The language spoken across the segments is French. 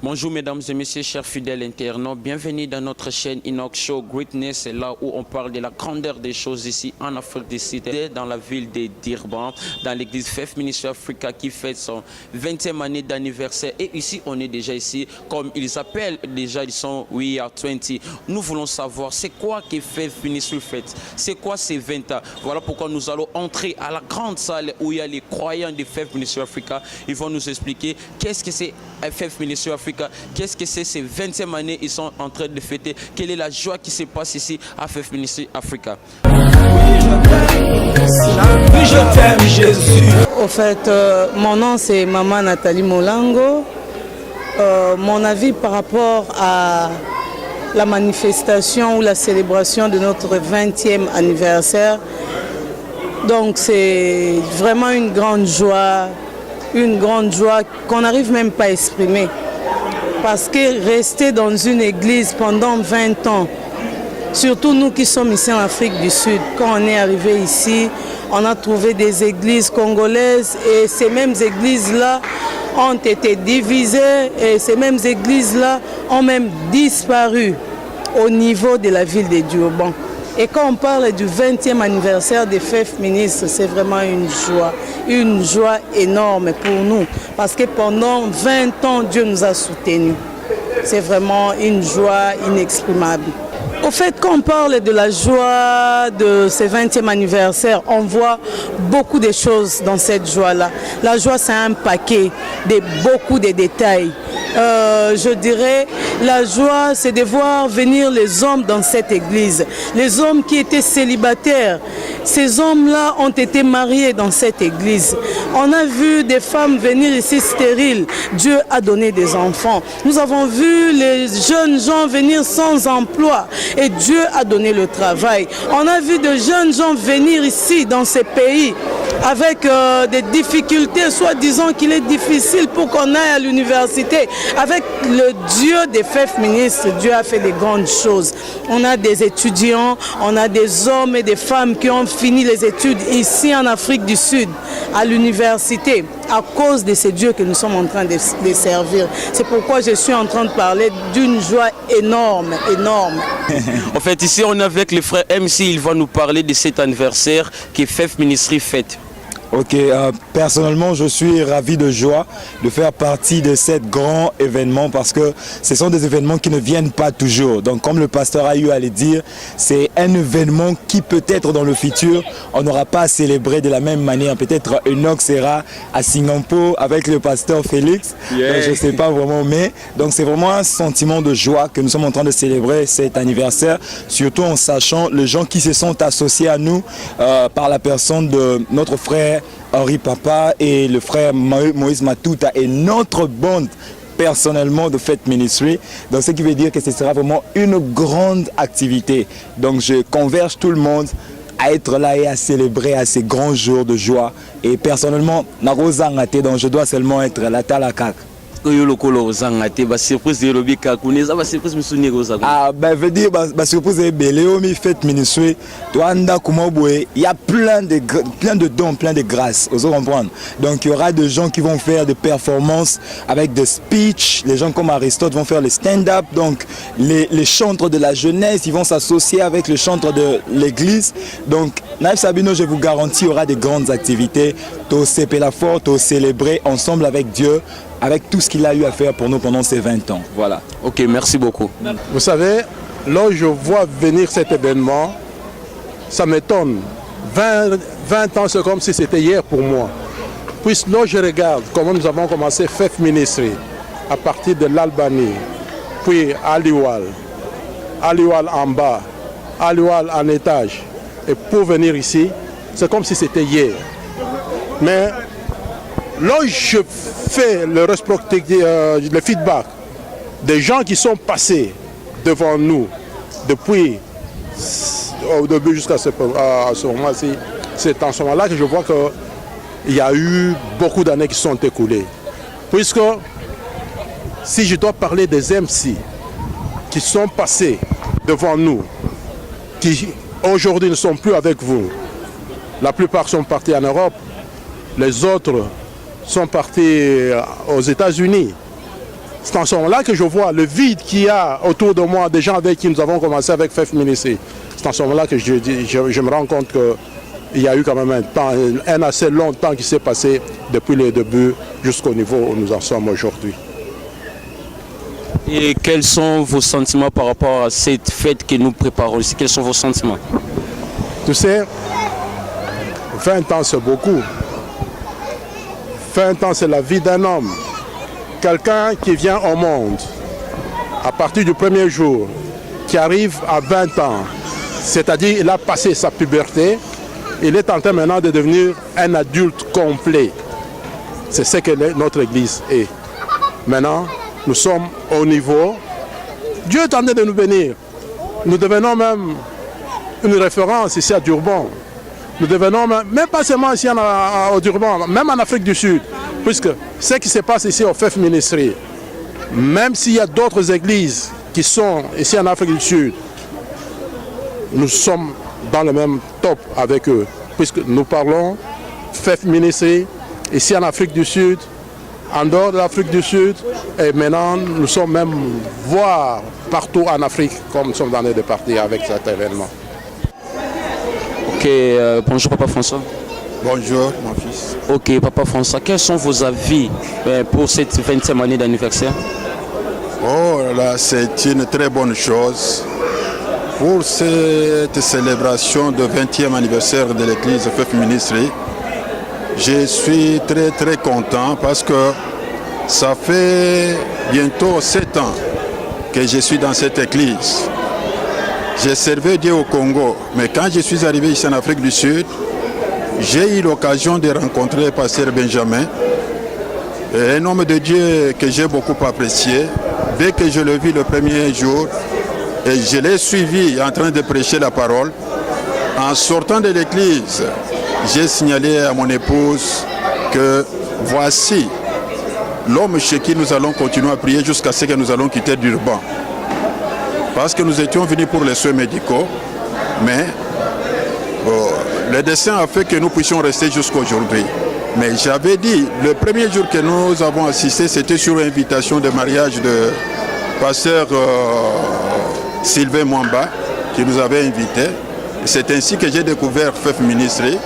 Bonjour mesdames et messieurs, chers fidèles internautes, bienvenue dans notre chaîne Enoch Show Greatness, là où on parle de la grandeur des choses ici en Afrique du Sud, dans la ville de Durban, dans l'église Faith Ministry Africa qui fête son 20e année d'anniversaire. Et ici, on est déjà ici, comme ils appellent déjà, ils sont We Are 20. Nous voulons savoir c'est quoi que Faith Ministry fête, c'est quoi ces 20 ans. Voilà pourquoi nous allons entrer à la grande salle où il y a les croyants de Faith Ministry Africa. Ils vont nous expliquer qu'est-ce que c'est Faith Ministry Africa. Qu'est-ce que c'est ces 20e années ils sont en train de fêter? Quelle est la joie qui se passe ici à Faith Ministry Africa? Je t'aime Jésus. Au fait, mon nom c'est Maman Nathalie Molango. Mon avis par rapport à la manifestation ou la célébration de notre 20e anniversaire, donc c'est vraiment une grande joie qu'on n'arrive même pas à exprimer. Parce que rester dans une église pendant 20 ans, surtout nous qui sommes ici en Afrique du Sud, quand on est arrivé ici, on a trouvé des églises congolaises et ces mêmes églises-là ont été divisées et ces mêmes églises-là ont même disparu au niveau de la ville de Durban. Et quand on parle du 20e anniversaire des Faith Ministry, c'est vraiment une joie énorme pour nous. Parce que pendant 20 ans, Dieu nous a soutenus. C'est vraiment une joie inexprimable. Au fait, quand on parle de la joie de ce 20e anniversaire, on voit beaucoup de choses dans cette joie-là. La joie, c'est un paquet de beaucoup de détails. Je dirais, la joie, c'est de voir venir les hommes dans cette église. Les hommes qui étaient célibataires, ces hommes-là ont été mariés dans cette église. On a vu des femmes venir ici stériles. Dieu a donné des enfants. Nous avons vu les jeunes gens venir sans emploi. Et Dieu a donné le travail. On a vu de jeunes gens venir ici, dans ces pays, avec des difficultés, soit disant qu'il est difficile pour qu'on aille à l'université. Avec le Dieu des Faith Ministry, Dieu a fait des grandes choses. On a des étudiants, on a des hommes et des femmes qui ont fini les études ici en Afrique du Sud, à l'université, à cause de ces dieux que nous sommes en train de servir. C'est pourquoi je suis en train de parler d'une joie énorme, énorme. En fait, ici, on est avec le frère MC, il va nous parler de cet anniversaire que Faith Ministry fête. Ok, personnellement, je suis ravi de joie de faire partie de cet grand événement parce que ce sont des événements qui ne viennent pas toujours. Donc, comme le pasteur a eu à le dire, c'est un événement qui peut-être dans le futur, on n'aura pas à célébrer de la même manière. Peut-être Enoch sera à Singapour avec le pasteur Félix. Yeah. Donc, je ne sais pas vraiment, mais donc c'est vraiment un sentiment de joie que nous sommes en train de célébrer cet anniversaire, surtout en sachant les gens qui se sont associés à nous par la personne de notre frère Henri Papa et le frère Moïse Matouta et notre bande personnellement de Faith Ministry. Donc ce qui veut dire que ce sera vraiment une grande activité. Donc je converge tout le monde à être là et à célébrer à ces grands jours de joie. Et personnellement, donc je dois seulement être là talakak. Surprise ah ben veut dire surprise est Faith Ministry il y a plein de dons, plein de grâces, vous comprendre. Donc il y aura des gens qui vont faire des performances avec des speeches, les gens comme Aristote vont faire le stand-up, donc les chantres de la jeunesse, ils vont s'associer avec les chantres de l'église. Donc Naïf Sabino, je vous garantis, il y aura des grandes activités, tout célébrer ensemble avec Dieu, avec tout ce qu'il a eu à faire pour nous pendant ces 20 ans. Voilà. Ok, merci beaucoup. Vous savez, là je vois venir cet événement, ça m'étonne. 20 ans, c'est comme si c'était hier pour moi. Puis là je regarde comment nous avons commencé Faith Ministry à partir de l'Albanie, puis Aliwal en bas, Aliwal en étage. Et pour venir ici, c'est comme si c'était hier. Mais là je fais le feedback des gens qui sont passés devant nous depuis au début jusqu'à ce moment-ci. C'est en ce moment-là que je vois qu'il y a eu beaucoup d'années qui sont écoulées. Puisque si je dois parler des MC qui sont passés devant nous, qui aujourd'hui ne sont plus avec vous, la plupart sont partis en Europe, les autres sont partis aux États-Unis. C'est en ce moment-là que je vois le vide qu'il y a autour de moi, des gens avec qui nous avons commencé avec FEF Ministry. C'est en ce moment-là que je me rends compte qu'il y a eu quand même un assez long temps qui s'est passé depuis le début jusqu'au niveau où nous en sommes aujourd'hui. Et quels sont vos sentiments par rapport à cette fête que nous préparons ici? Quels sont vos sentiments? Tu sais, 20 ans c'est beaucoup. 20 ans c'est la vie d'un homme. Quelqu'un qui vient au monde à partir du premier jour, qui arrive à 20 ans, c'est-à-dire il a passé sa puberté, il est en train maintenant de devenir un adulte complet. C'est ce que notre Église est. Maintenant, nous sommes au niveau. Dieu est en train de nous bénir. Nous devenons même une référence ici à Durban. Nous devenons même pas seulement ici au Durban, même en Afrique du Sud. Puisque ce qui se passe ici au FEF Ministry, même s'il y a d'autres églises qui sont ici en Afrique du Sud, nous sommes dans le même top avec eux. Puisque nous parlons FEF Ministry ici en Afrique du Sud, en dehors de l'Afrique du Sud, et maintenant nous sommes même voir partout en Afrique comme nous sommes en train de partir avec cet événement. Ok, bonjour Papa François. Bonjour mon fils. Ok, Papa François, quels sont vos avis pour cette 20e année d'anniversaire? Oh là, c'est une très bonne chose. Pour cette célébration de 20e anniversaire de l'église FEF Ministry, je suis très content parce que ça fait bientôt 7 ans que je suis dans cette église. J'ai servi Dieu au Congo, mais quand je suis arrivé ici en Afrique du Sud, j'ai eu l'occasion de rencontrer le pasteur Benjamin, un homme de Dieu que j'ai beaucoup apprécié. Dès que je le vis le premier jour, et je l'ai suivi en train de prêcher la parole, en sortant de l'église, j'ai signalé à mon épouse que voici l'homme chez qui nous allons continuer à prier jusqu'à ce que nous allons quitter Durban. Parce que nous étions venus pour les soins médicaux, mais le dessein a fait que nous puissions rester jusqu'à aujourd'hui. Mais j'avais dit, le premier jour que nous avons assisté, c'était sur invitation de mariage de pasteur Sylvain Mwamba, qui nous avait invités. C'est ainsi que j'ai découvert FEF Ministry.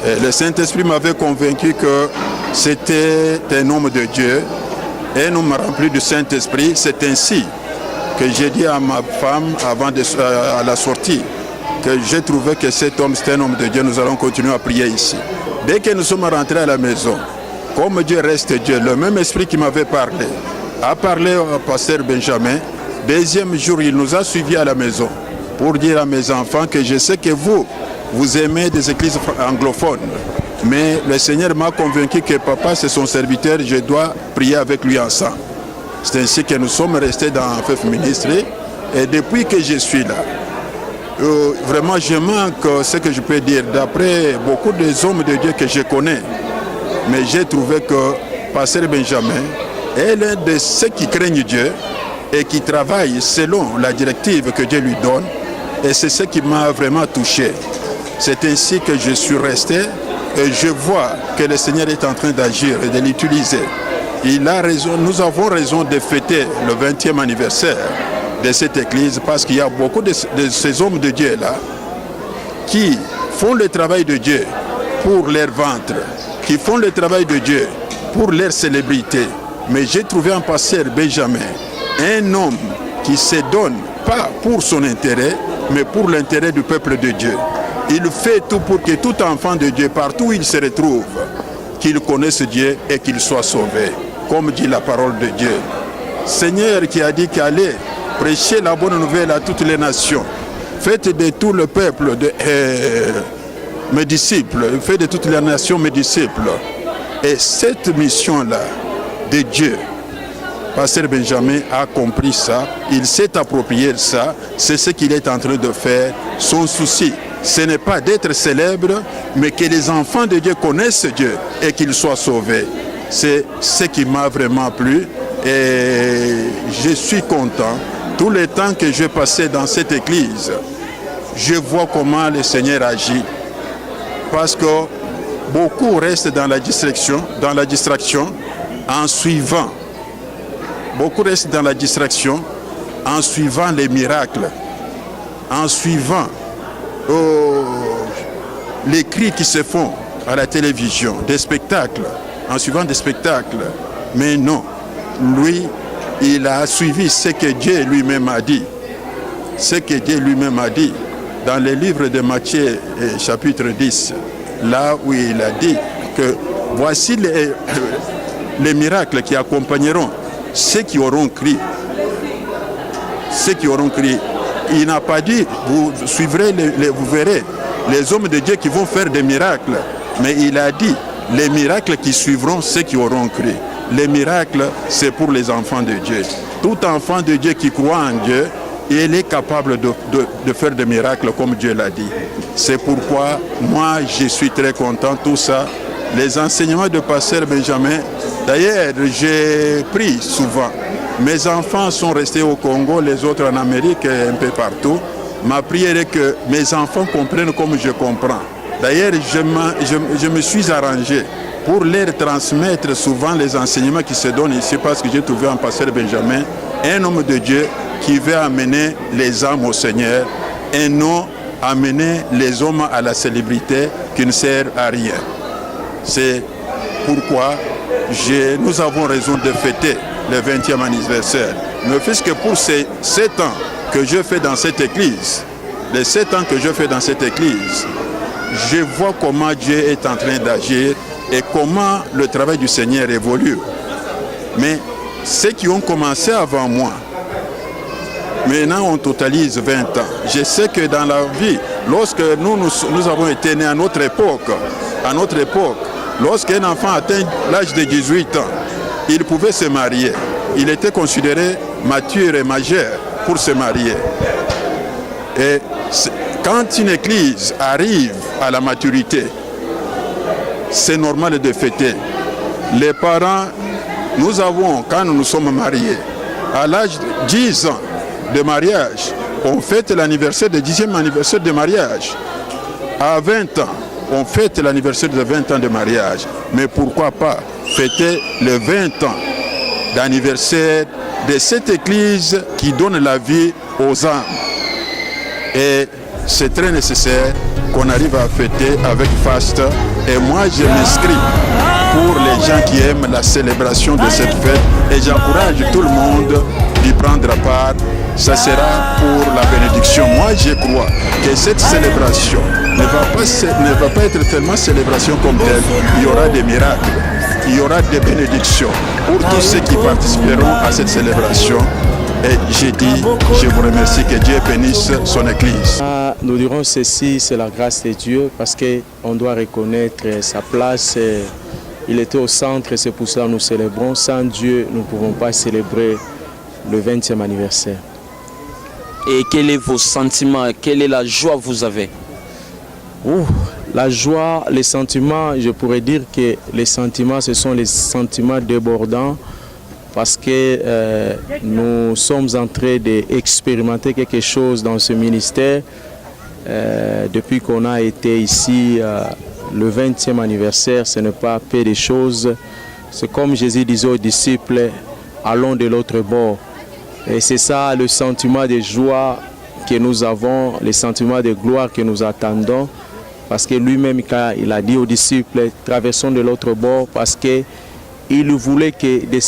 Et le Saint-Esprit m'avait convaincu que c'était un homme de Dieu. Et nous m'a rempli du Saint-Esprit. C'est ainsi que j'ai dit à ma femme, à la sortie, que j'ai trouvé que cet homme, c'était un homme de Dieu. Nous allons continuer à prier ici. Dès que nous sommes rentrés à la maison, comme Dieu reste Dieu, le même esprit qui m'avait parlé, a parlé au pasteur Benjamin. Deuxième jour, il nous a suivis à la maison pour dire à mes enfants que je sais que vous aimez des églises anglophones. Mais le Seigneur m'a convaincu que papa, c'est son serviteur, je dois prier avec lui ensemble. C'est ainsi que nous sommes restés dans FEF Ministry. Et depuis que je suis là, vraiment je manque ce que je peux dire. D'après beaucoup des hommes de Dieu que je connais, mais j'ai trouvé que pasteur Benjamin est l'un de ceux qui craignent Dieu et qui travaillent selon la directive que Dieu lui donne. Et c'est ce qui m'a vraiment touché. C'est ainsi que je suis resté et je vois que le Seigneur est en train d'agir et de l'utiliser. Il a raison, nous avons raison de fêter le 20e anniversaire de cette église parce qu'il y a beaucoup de ces hommes de Dieu là qui font le travail de Dieu pour leur ventre, qui font le travail de Dieu pour leur célébrité. Mais j'ai trouvé un pasteur Benjamin, un homme qui se donne pas pour son intérêt, mais pour l'intérêt du peuple de Dieu. Il fait tout pour que tout enfant de Dieu, partout où il se retrouve, qu'il connaisse Dieu et qu'il soit sauvé, comme dit la parole de Dieu. Seigneur qui a dit qu'allez prêcher la bonne nouvelle à toutes les nations, faites de tout le peuple mes disciples, faites de toutes les nations mes disciples. Et cette mission-là de Dieu, pasteur Benjamin a compris ça, il s'est approprié de ça, c'est ce qu'il est en train de faire. Son souci, ce n'est pas d'être célèbre, mais que les enfants de Dieu connaissent Dieu et qu'ils soient sauvés. C'est ce qui m'a vraiment plu et je suis content. Tout le temps que j'ai passé dans cette église, je vois comment le Seigneur agit. Parce que beaucoup restent dans la distraction en suivant. Beaucoup restent dans la distraction en suivant les miracles, en suivant les cris qui se font à la télévision, des spectacles, en suivant des spectacles. Mais non, lui, il a suivi ce que Dieu lui-même a dit. Ce que Dieu lui-même a dit dans le livre de Matthieu, chapitre 10, là où il a dit que voici les miracles qui accompagneront ceux qui auront crié. Ceux qui auront crié. Il n'a pas dit, vous suivrez, vous verrez les hommes de Dieu qui vont faire des miracles. Mais il a dit, les miracles qui suivront ceux qui auront cru. Les miracles, c'est pour les enfants de Dieu. Tout enfant de Dieu qui croit en Dieu, il est capable de faire des miracles comme Dieu l'a dit. C'est pourquoi moi, je suis très content, tout ça. Les enseignements de Pasteur Benjamin, d'ailleurs, j'ai pris souvent. Mes enfants sont restés au Congo, les autres en Amérique et un peu partout. Ma prière est que mes enfants comprennent comme je comprends. D'ailleurs, je me suis arrangé pour leur transmettre souvent les enseignements qui se donnent ici parce que j'ai trouvé en Pasteur Benjamin un homme de Dieu qui veut amener les âmes au Seigneur et non amener les hommes à la célébrité qui ne sert à rien. C'est pourquoi nous avons raison de fêter le 20e anniversaire. Ne fût-ce que pour ces 7 ans que je fais dans cette église, les 7 ans que je fais dans cette église, je vois comment Dieu est en train d'agir et comment le travail du Seigneur évolue. Mais ceux qui ont commencé avant moi, maintenant on totalise 20 ans. Je sais que dans la vie, lorsque nous avons été nés à notre époque, lorsqu'un enfant atteint l'âge de 18 ans, il pouvait se marier. Il était considéré mature et majeur pour se marier. Et quand une église arrive à la maturité, c'est normal de fêter. Les parents, nous avons, quand nous nous sommes mariés, à l'âge de 10 ans de mariage, on fête l'anniversaire du 10e anniversaire de mariage. À 20 ans, on fête l'anniversaire de 20 ans de mariage. Mais pourquoi pas fêter les 20 ans d'anniversaire de cette église qui donne la vie aux âmes. Et c'est très nécessaire qu'on arrive à fêter avec faste. Et moi, je m'inscris pour les gens qui aiment la célébration de cette fête. Et j'encourage tout le monde d'y prendre part. Ça sera pour la bénédiction. Moi, je crois que cette célébration ne va pas être tellement célébration comme telle. Il y aura des miracles, il y aura des bénédictions pour tous ceux qui participeront à cette célébration. Et j'ai dit, je vous remercie, que Dieu bénisse son Église. Nous dirons ceci, c'est la grâce de Dieu, parce qu'on doit reconnaître sa place. Il était au centre et c'est pour ça que nous célébrons. Sans Dieu, nous ne pouvons pas célébrer le 20e anniversaire. Et quels sont vos sentiments? Quelle est la joie que vous avez? La joie, les sentiments, je pourrais dire que les sentiments, ce sont les sentiments débordants parce que nous sommes en train d'expérimenter quelque chose dans ce ministère depuis qu'on a été ici. Le 20e anniversaire, ce n'est pas peu de choses. C'est comme Jésus disait aux disciples, allons de l'autre bord. Et c'est ça le sentiment de joie que nous avons, le sentiment de gloire que nous attendons. Parce que lui-même, quand il a dit aux disciples, traversons de l'autre bord, parce qu'il voulait que de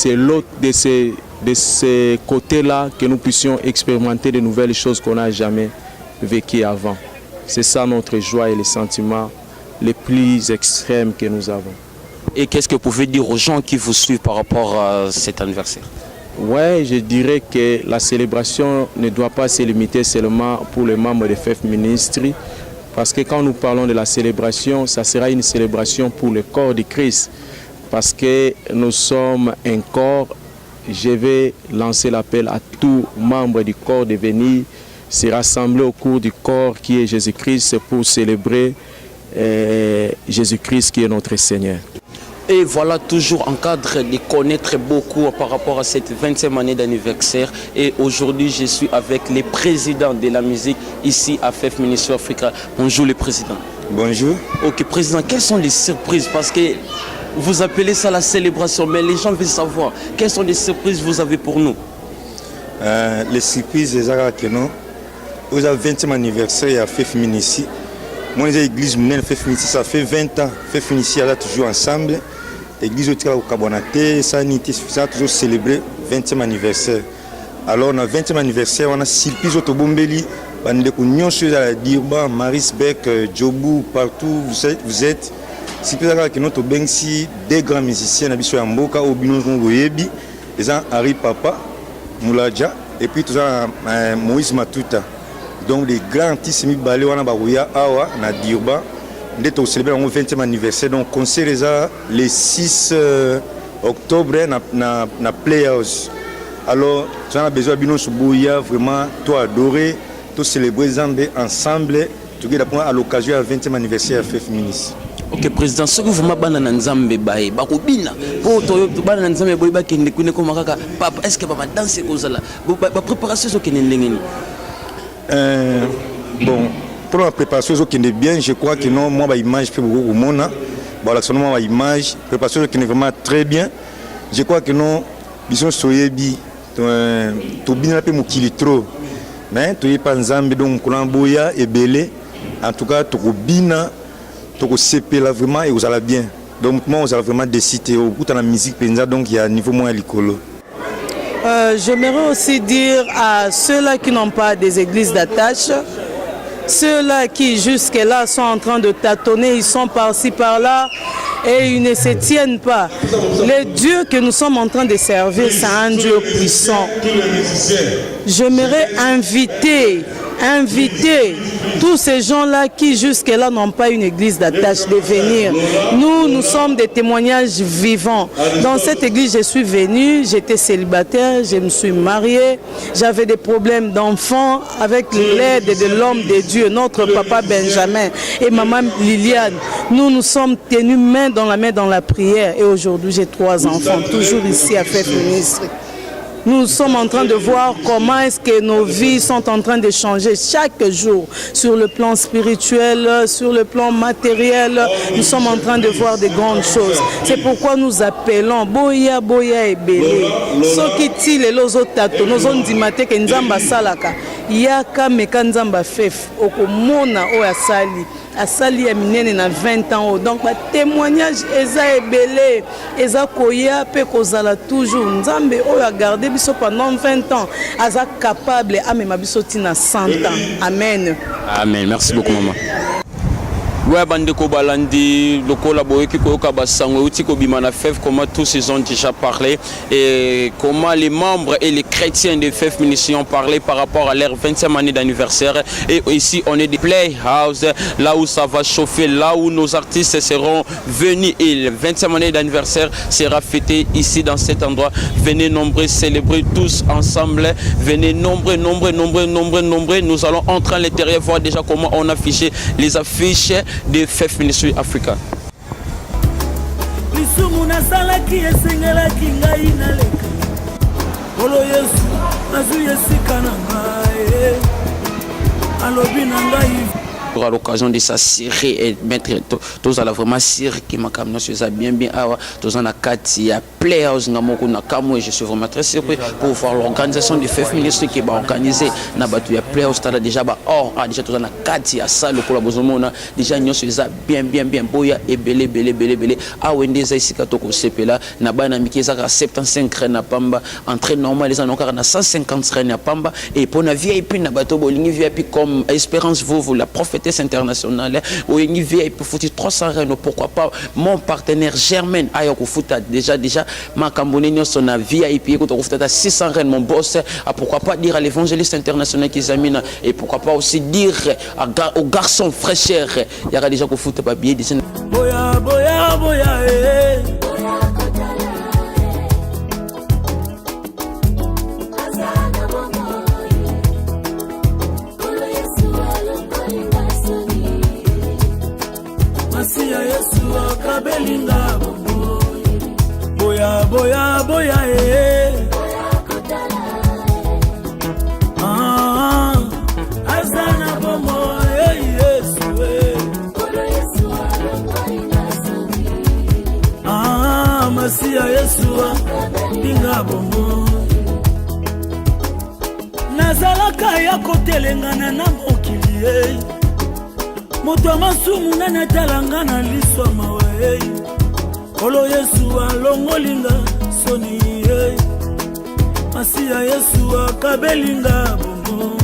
ces côtés-là, que nous puissions expérimenter de nouvelles choses qu'on n'a jamais vécues avant. C'est ça notre joie et les sentiments les plus extrêmes que nous avons. Et qu'est-ce que vous pouvez dire aux gens qui vous suivent par rapport à cet anniversaire? Oui, je dirais que la célébration ne doit pas se limiter seulement pour les membres de FEF Ministry, parce que quand nous parlons de la célébration, ça sera une célébration pour le corps de Christ, parce que nous sommes un corps. Je vais lancer l'appel à tous membres du corps de venir se rassembler au cours du corps qui est Jésus-Christ pour célébrer Jésus-Christ qui est notre Seigneur. Et voilà, toujours en cadre de connaître beaucoup par rapport à cette 20e année d'anniversaire. Et aujourd'hui, je suis avec les présidents de la musique ici à FEF Ministry Africa. Bonjour les présidents. Bonjour. Ok, Président, quelles sont les surprises? Parce que vous appelez ça la célébration, mais les gens veulent savoir quelles sont les surprises que vous avez pour nous. Les surprises, les arts que nous. Vous avez 20e anniversaire à FEFMIN ici. Moi, l'église Mounen FEFMIN ici, ça fait 20 ans. FEFMIN ici, elle a toujours ensemble. L'église au Kabonate, ça a toujours célébré 20e anniversaire. Alors, on a 20e anniversaire, on a surprise au Tobombeli. On a à Dirban, Marisbeck, Djobou, partout, vous êtes. Surprise que nous avons des grands musiciens, Nabiso Yamboka, Obino Ngoyebi, les gens Harry Papa, Moulaja, et puis tout ça, Moïse Matuta. Donc les grands artistes Balé, Wana Barouya, Awa, na Dirban, nous avons célébré le 20e anniversaire. Donc concert le 6 octobre na Playhouse. Alors, tu as besoin de Bino Souboya, vraiment, toi adoré, tout célébrer Zambé ensemble, tout à l'occasion du 20e anniversaire à FEFMINIS. Ok, Président, ce que vous m'avez dit, Nzambe bae, bakobina, pour bana Nzambe boy ba kende kune ko makaka, papa, est-ce que papa danser comme ça là? Ba préparation so kende ndengeni. Bon, pour la préparation so kende bien, je crois que non, moi ba image fait beaucoup au monde. Bon, l'action moi image, préparation qui est vraiment très bien. Je crois que non, bison soyebi, to bina pe mukili trop. Mais to y pas Nzambe donc kolamboya et belé. En tout cas, to bina donc CP là vraiment et vous allez bien. Donc moi vous allez vraiment décider au bout de la musique donc il y a un niveau moins l'école. J'aimerais aussi dire à ceux-là qui n'ont pas des églises d'attache, ceux-là qui jusque-là sont en train de tâtonner, ils sont par-ci par-là et ils ne se tiennent pas. Le Dieu que nous sommes en train de servir, c'est un Dieu puissant. J'aimerais inviter tous ces gens-là qui jusque-là n'ont pas une église d'attache de venir. Nous sommes des témoignages vivants. Dans cette église, je suis venue, j'étais célibataire, je me suis mariée, j'avais des problèmes d'enfants avec l'aide de l'homme de Dieu, notre papa Benjamin et maman Liliane. Nous sommes tenus main dans la prière et aujourd'hui j'ai 3 enfants, toujours ici à FEFMINIS. Nous sommes en train de voir comment est-ce que nos vies sont en train de changer chaque jour sur le plan spirituel, sur le plan matériel. Nous sommes en train de voir de grandes choses. C'est pourquoi nous appelons Boya Boya et Belé. Ce qui tient les autres tato, nous avons dit que Nzamba Salaka, Yaka Meka Nzamba Fef, Okomona Oyasali. Asali ya minene na 20 ans. Donc, le témoignage eza ebele, eza koya pe kozala toujours. Nzambe oyo a gardé biso pendant 20 ans, eza capable amema biso tina 100 ans. Amen. Amen. Merci beaucoup, maman. Ouais, Bandeko Balandi, le collaborateur qui a basango, outil Kobimana FEF, comment tous ils ont déjà parlé et comment les membres et les chrétiens de FEF Munition ont parlé par rapport à leur 20e année d'anniversaire. Et ici, on est des Playhouse, là où ça va chauffer, là où nos artistes seront venus et le 20e année d'anniversaire sera fêté ici dans cet endroit. Venez nombreux célébrer tous ensemble. Venez nombreux. Nous allons entrer à l'intérieur voir déjà comment on affiche les affiches de FEF Ministry Africa. À l'occasion de sa série et mettre tous à la vraiment série qui m'a camion sur ça bien tous en a 4 il y a Playhouse ngamoko na kamo et je suis vraiment très surpris pour voir l'organisation du FEF Ministry qui va organiser na batu ya Playhouse tala déjà déjà tous en a 4 il y a ça le collaboration déjà nyo sur ça bien boya et belé a wende za ici katoko sepela na bana mikeza ka 75 reine na pamba entrée normale les en encore na 150 reine na pamba et pour na VIP na bato bolingi VIP comme Espérance vous la prophétesse internationale ou une VIP pour 300 reine pourquoi pas mon partenaire Germaine ayoko futa déjà ma cambonenio son VIP ko futa 600 reine mon boss pourquoi pas dire à l'évangéliste international qui examine et pourquoi pas aussi dire aux garçons fraîcheur il y aura déjà ko futa pas billet boya boya azana bomo yesu bongo nazalaka ya kotelengana na mokili ye moto masumu nana talanga na liswa mawe kolo Yesu alongolinga soni ye Masiya Yesu akabelinga bongo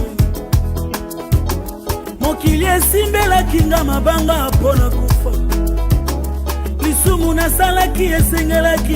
mokili esimbela kinga mabanga pona kufa lisumu nasalaki esengela kinga